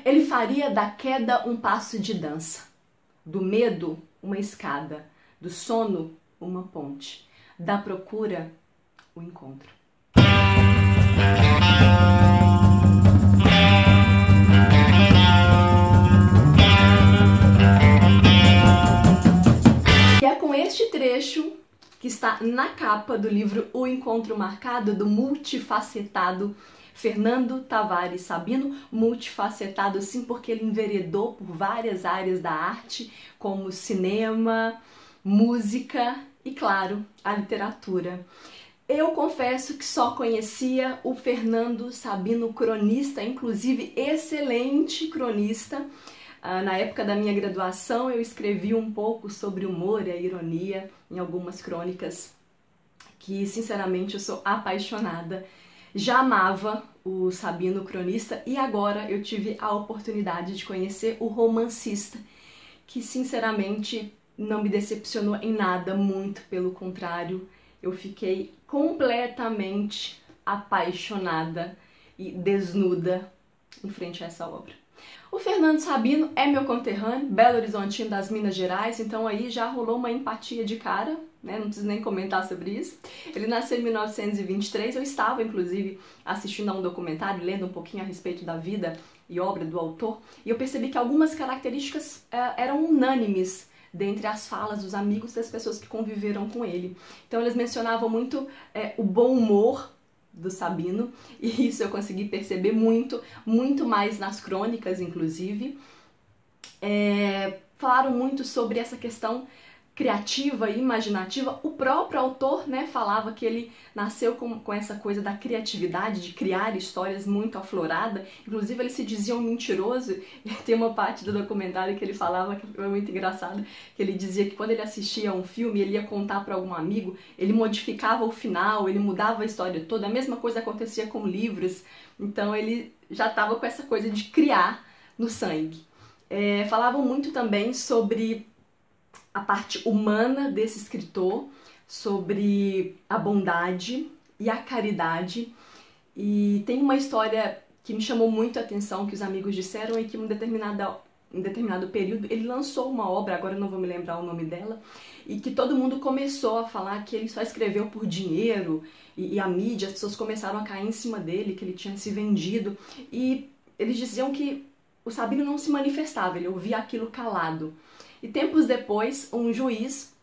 Ele faria da queda um passo de dança, do medo uma escada, do sono uma ponte, da procura o encontro. E é com este trecho que está na capa do livro O Encontro Marcado, do multifacetado Fernando Tavares Sabino. Multifacetado sim, porque ele enveredou por várias áreas da arte, como cinema, música e, claro, a literatura. Eu confesso que só conhecia o Fernando Sabino cronista, inclusive excelente cronista. Na época da minha graduação, eu escrevi um pouco sobre humor e a ironia em algumas crônicas que, sinceramente, eu sou apaixonada. Já amava o Sabino cronista e agora eu tive a oportunidade de conhecer o romancista, que, sinceramente, não me decepcionou em nada, muito pelo contrário. Eu fiquei completamente apaixonada e desnuda em frente a essa obra. O Fernando Sabino é meu conterrâneo, Belo Horizontino das Minas Gerais, então aí já rolou uma empatia de cara, né? Não preciso nem comentar sobre isso. Ele nasceu em 1923, eu estava inclusive assistindo a um documentário, lendo um pouquinho a respeito da vida e obra do autor, e eu percebi que algumas características eram unânimes dentre as falas dos amigos das pessoas que conviveram com ele. Então eles mencionavam muito o bom humor do Sabino, e isso eu consegui perceber muito mais nas crônicas, inclusive. Falaram muito sobre essa questão criativa e imaginativa. O próprio autor, né, falava que ele nasceu com essa coisa da criatividade, de criar histórias muito aflorada. Inclusive ele se dizia um mentiroso. Tem uma parte do documentário que ele falava, que foi muito engraçado, que ele dizia que quando ele assistia a um filme, ele ia contar para algum amigo, ele modificava o final, ele mudava a história toda. A mesma coisa acontecia com livros. Então ele já estava com essa coisa de criar no sangue. Falavam muito também sobre a parte humana desse escritor, sobre a bondade e a caridade. E tem uma história que me chamou muito a atenção, que os amigos disseram, é que em determinado período ele lançou uma obra, agora eu não vou me lembrar o nome dela, e que todo mundo começou a falar que ele só escreveu por dinheiro, e a mídia, as pessoas começaram a cair em cima dele, que ele tinha se vendido, e eles diziam que o Sabino não se manifestava, ele ouvia aquilo calado. E tempos depois, um juiz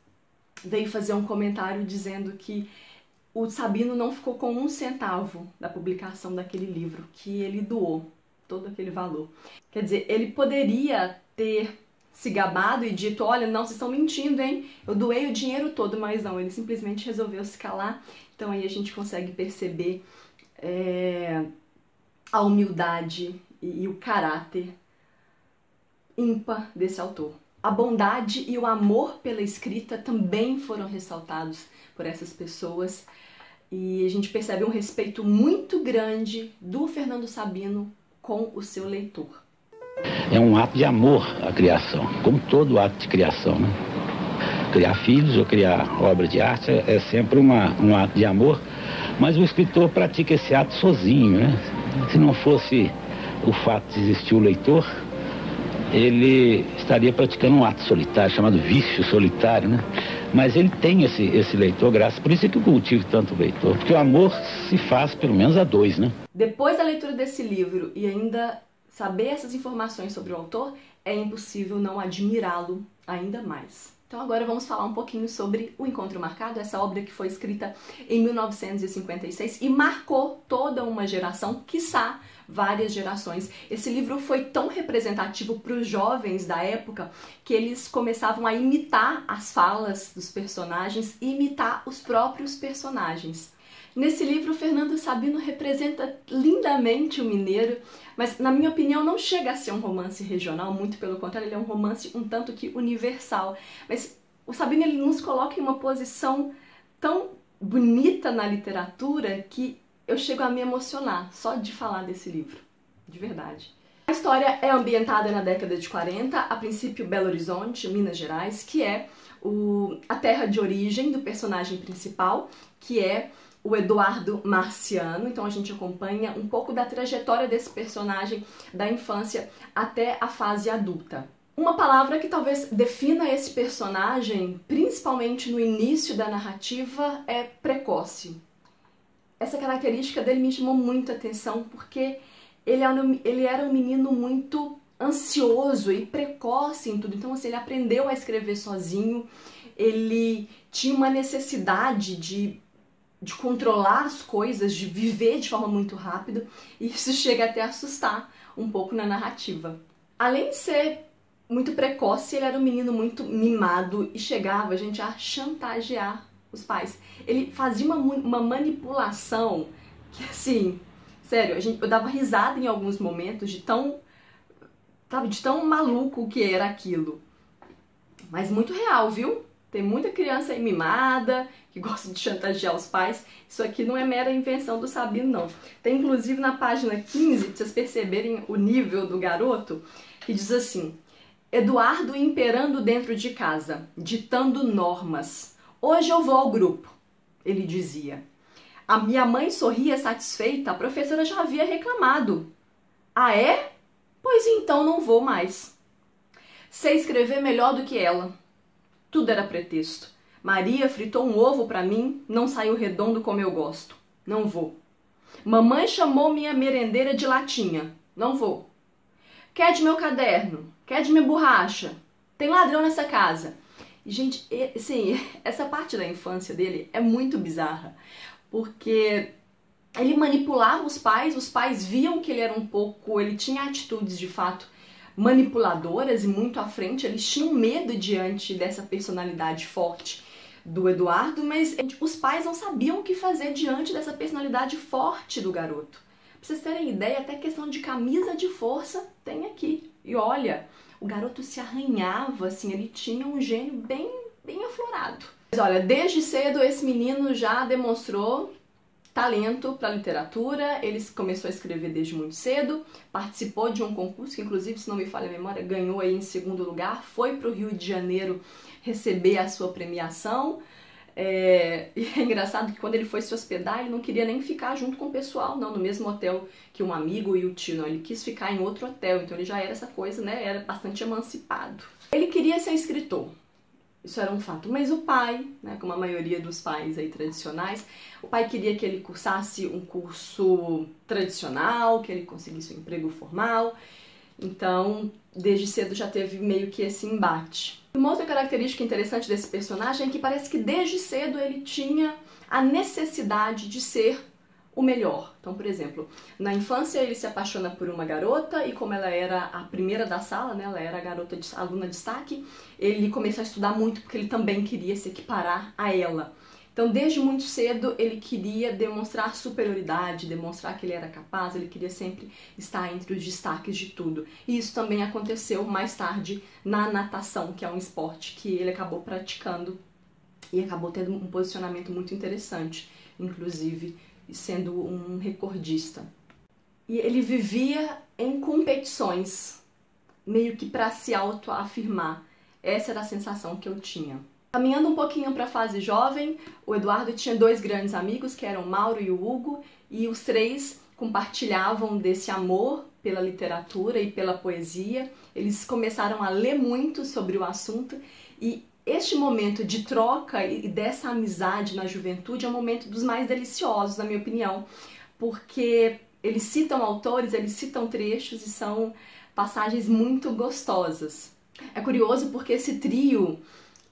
veio fazer um comentário dizendo que o Sabino não ficou com 1 centavo da publicação daquele livro, que ele doou todo aquele valor. Quer dizer, ele poderia ter se gabado e dito, olha, não, vocês estão mentindo, hein? Eu doei o dinheiro todo, mas não, ele simplesmente resolveu se calar. Então aí a gente consegue perceber a humildade e o caráter ímpar desse autor. A bondade e o amor pela escrita também foram ressaltados por essas pessoas, e a gente percebe um respeito muito grande do Fernando Sabino com o seu leitor. É um ato de amor a criação, como todo ato de criação, né? Criar filhos ou criar obra de arte é sempre um ato de amor, mas o escritor pratica esse ato sozinho, né? Se não fosse o fato de existir o leitor, ele estaria praticando um ato solitário, chamado vício solitário, né? Mas ele tem esse leitor, graças, por isso é que eu cultivo tanto o leitor, porque o amor se faz pelo menos a 2, né? Depois da leitura desse livro e ainda saber essas informações sobre o autor, é impossível não admirá-lo ainda mais. Então agora vamos falar um pouquinho sobre O Encontro Marcado, essa obra que foi escrita em 1956 e marcou toda uma geração, quiçá várias gerações. Esse livro foi tão representativo para os jovens da época que eles começavam a imitar as falas dos personagens e imitar os próprios personagens. Nesse livro, Fernando Sabino representa lindamente o mineiro, mas, na minha opinião, não chega a ser um romance regional, muito pelo contrário, ele é um romance um tanto que universal. Mas o Sabino ele nos coloca em uma posição tão bonita na literatura que eu chego a me emocionar só de falar desse livro, de verdade. A história é ambientada na década de 40, a princípio Belo Horizonte, Minas Gerais, que é a terra de origem do personagem principal, que é o Eduardo Marciano, então a gente acompanha um pouco da trajetória desse personagem da infância até a fase adulta. Uma palavra que talvez defina esse personagem, principalmente no início da narrativa, é precoce. Essa característica dele me chamou muita atenção porque ele era um menino muito ansioso e precoce em tudo. Então, assim, ele aprendeu a escrever sozinho, ele tinha uma necessidade de controlar as coisas, de viver de forma muito rápida, e isso chega até a assustar um pouco na narrativa. Além de ser muito precoce, ele era um menino muito mimado e chegava, gente, a chantagear os pais. Ele fazia uma manipulação que, assim, sério, eu dava risada em alguns momentos de tão maluco que era aquilo. Mas muito real, viu? Tem muita criança aí mimada, que gosta de chantagear os pais. Isso aqui não é mera invenção do Sabino, não. Tem inclusive na página 15, pra vocês perceberem o nível do garoto, que diz assim: Eduardo imperando dentro de casa, ditando normas. Hoje eu vou ao grupo, ele dizia. A minha mãe sorria satisfeita, a professora já havia reclamado. Ah, é? Pois então não vou mais. Sei escrever melhor do que ela. Tudo era pretexto. Maria fritou um ovo para mim, não saiu redondo como eu gosto. Não vou. Mamãe chamou minha merendeira de latinha. Não vou. Quer de meu caderno? Quer de minha borracha? Tem ladrão nessa casa. E, gente, assim, essa parte da infância dele é muito bizarra, porque ele manipulava os pais viam que ele era ele tinha atitudes de fato manipuladoras e muito à frente, eles tinham medo diante dessa personalidade forte do Eduardo, mas os pais não sabiam o que fazer diante dessa personalidade forte do garoto. Pra vocês terem ideia, até questão de camisa de força tem aqui. E olha, o garoto se arranhava, assim, ele tinha um gênio bem aflorado. Mas olha, desde cedo esse menino já demonstrou talento para literatura, ele começou a escrever desde muito cedo, participou de um concurso que, inclusive, se não me falha a memória, ganhou aí em segundo lugar, foi para o Rio de Janeiro receber a sua premiação. E é engraçado que quando ele foi se hospedar, ele não queria nem ficar junto com o pessoal, não, no mesmo hotel que um amigo e o tio, não, ele quis ficar em outro hotel, então ele já era essa coisa, né, era bastante emancipado. Ele queria ser escritor. Isso era um fato, mas o pai, né, como a maioria dos pais aí tradicionais, o pai queria que ele cursasse um curso tradicional, que ele conseguisse um emprego formal, então desde cedo já teve meio que esse embate. Uma outra característica interessante desse personagem é que parece que desde cedo ele tinha a necessidade de ser o melhor. Então, por exemplo, na infância ele se apaixona por uma garota e como ela era a primeira da sala, né, ela era a aluna de destaque, ele começou a estudar muito porque ele também queria se equiparar a ela. Então, desde muito cedo, ele queria demonstrar superioridade, demonstrar que ele era capaz, ele queria sempre estar entre os destaques de tudo. E isso também aconteceu mais tarde na natação, que é um esporte que ele acabou praticando e acabou tendo um posicionamento muito interessante, inclusive sendo um recordista. E ele vivia em competições, meio que para se autoafirmar. Essa era a sensação que eu tinha. Caminhando um pouquinho para a fase jovem, o Eduardo tinha dois grandes amigos, que eram o Mauro e o Hugo, e os três compartilhavam desse amor pela literatura e pela poesia. Eles começaram a ler muito sobre o assunto e este momento de troca e dessa amizade na juventude é um momento dos mais deliciosos, na minha opinião, porque eles citam autores, eles citam trechos e são passagens muito gostosas. É curioso porque esse trio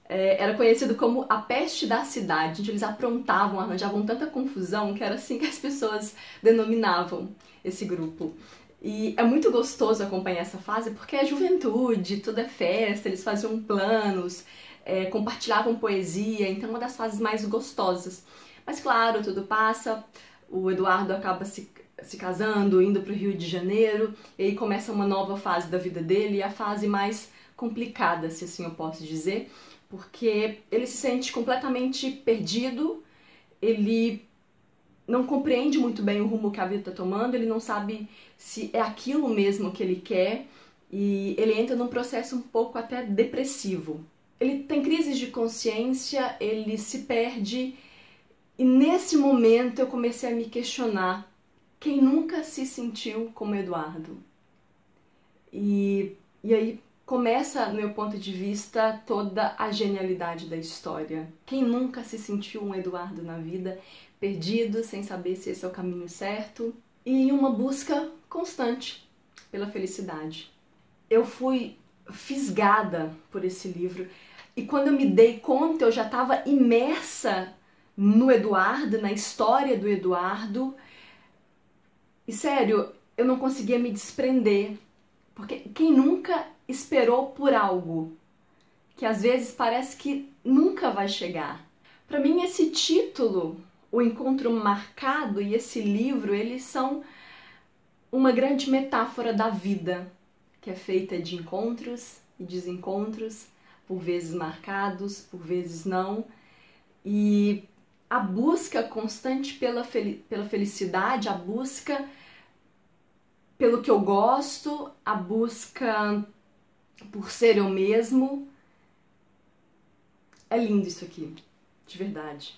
era conhecido como a peste da cidade, onde eles aprontavam, arranjavam tanta confusão que era assim que as pessoas denominavam esse grupo. E é muito gostoso acompanhar essa fase porque é juventude, tudo é festa, eles faziam planos, compartilhavam poesia, então é uma das fases mais gostosas. Mas claro, tudo passa, o Eduardo acaba se casando, indo para o Rio de Janeiro, e aí começa uma nova fase da vida dele, a fase mais complicada, se assim eu posso dizer, porque ele se sente completamente perdido, ele não compreende muito bem o rumo que a vida está tomando, ele não sabe se é aquilo mesmo que ele quer, e ele entra num processo um pouco até depressivo. Ele tem crises de consciência, ele se perde E nesse momento eu comecei a me questionar: quem nunca se sentiu como Eduardo? E aí começa, no meu ponto de vista, toda a genialidade da história. Quem nunca se sentiu um Eduardo na vida, perdido, sem saber se esse é o caminho certo, e em uma busca constante pela felicidade. Eu fui fisgada por esse livro, e quando eu me dei conta, eu já estava imersa no Eduardo, na história do Eduardo, e sério, eu não conseguia me desprender, porque quem nunca esperou por algo que às vezes parece que nunca vai chegar? Para mim, esse título, O Encontro Marcado, e esse livro, eles são uma grande metáfora da vida, que é feita de encontros e desencontros, por vezes marcados, por vezes não, e a busca constante pela felicidade, a busca pelo que eu gosto, a busca por ser eu mesmo. É lindo isso aqui, de verdade.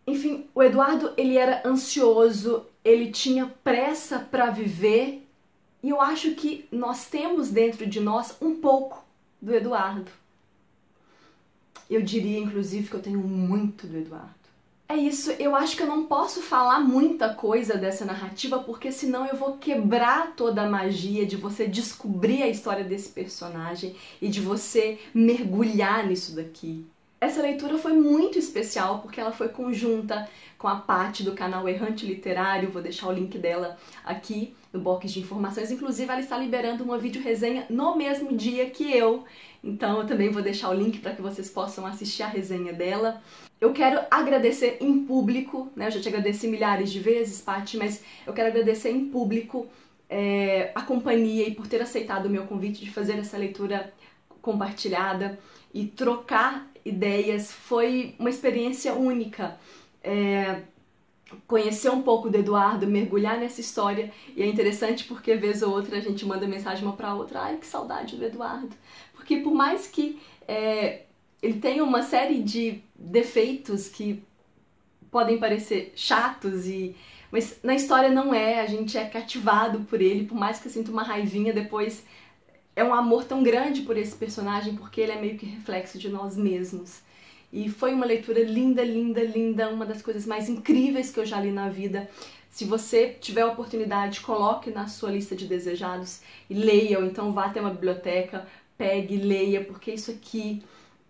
Enfim, o Eduardo, ele era ansioso, ele tinha pressa para viver, e eu acho que nós temos dentro de nós um pouco do Eduardo. Eu diria, inclusive, que eu tenho muito do Eduardo. É isso, eu acho que eu não posso falar muita coisa dessa narrativa, porque senão eu vou quebrar toda a magia de você descobrir a história desse personagem e de você mergulhar nisso daqui. Essa leitura foi muito especial porque ela foi conjunta com a Paty do canal Errante Literário, vou deixar o link dela aqui no box de informações. Inclusive, ela está liberando uma videoresenha no mesmo dia que eu, então eu também vou deixar o link para que vocês possam assistir a resenha dela. Eu quero agradecer em público, né? Eu já te agradeci milhares de vezes, Paty, mas eu quero agradecer em público a companhia e por ter aceitado o meu convite de fazer essa leitura compartilhada e trocar ideias. Foi uma experiência única. Conhecer um pouco do Eduardo, mergulhar nessa história, e é interessante porque vez ou outra a gente manda mensagem uma pra outra: ai, que saudade do Eduardo. Porque por mais que ele tenha uma série de defeitos que podem parecer chatos, mas na história não é, a gente é cativado por ele, por mais que eu sinta uma raivinha, depois é um amor tão grande por esse personagem, porque ele é meio que reflexo de nós mesmos. E foi uma leitura linda, linda, linda, uma das coisas mais incríveis que eu já li na vida. Se você tiver a oportunidade, coloque na sua lista de desejados e leia, ou então vá até uma biblioteca, pegue, leia, porque isso aqui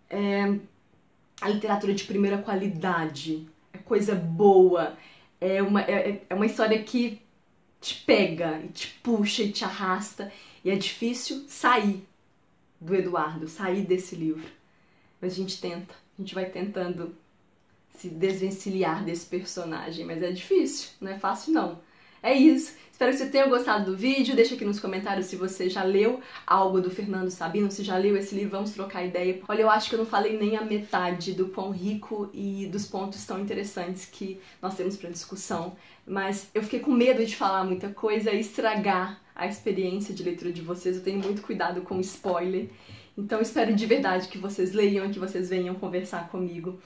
é a literatura de primeira qualidade, é coisa boa, é uma história que te pega, e te puxa, e te arrasta, e é difícil sair do Eduardo, sair desse livro. Mas a gente tenta, a gente vai tentando se desvencilhar desse personagem, mas é difícil, não é fácil não. É isso, espero que você tenha gostado do vídeo, deixa aqui nos comentários se você já leu algo do Fernando Sabino, se já leu esse livro, vamos trocar ideia. Olha, eu acho que eu não falei nem a metade do quão rico e dos pontos tão interessantes que nós temos para discussão, mas eu fiquei com medo de falar muita coisa e estragar a experiência de leitura de vocês. Eu tenho muito cuidado com spoiler, então espero de verdade que vocês leiam e que vocês venham conversar comigo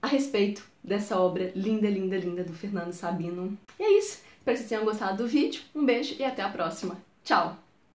a respeito dessa obra linda, linda, linda do Fernando Sabino. E é isso. Espero que vocês tenham gostado do vídeo. Um beijo e até a próxima. Tchau!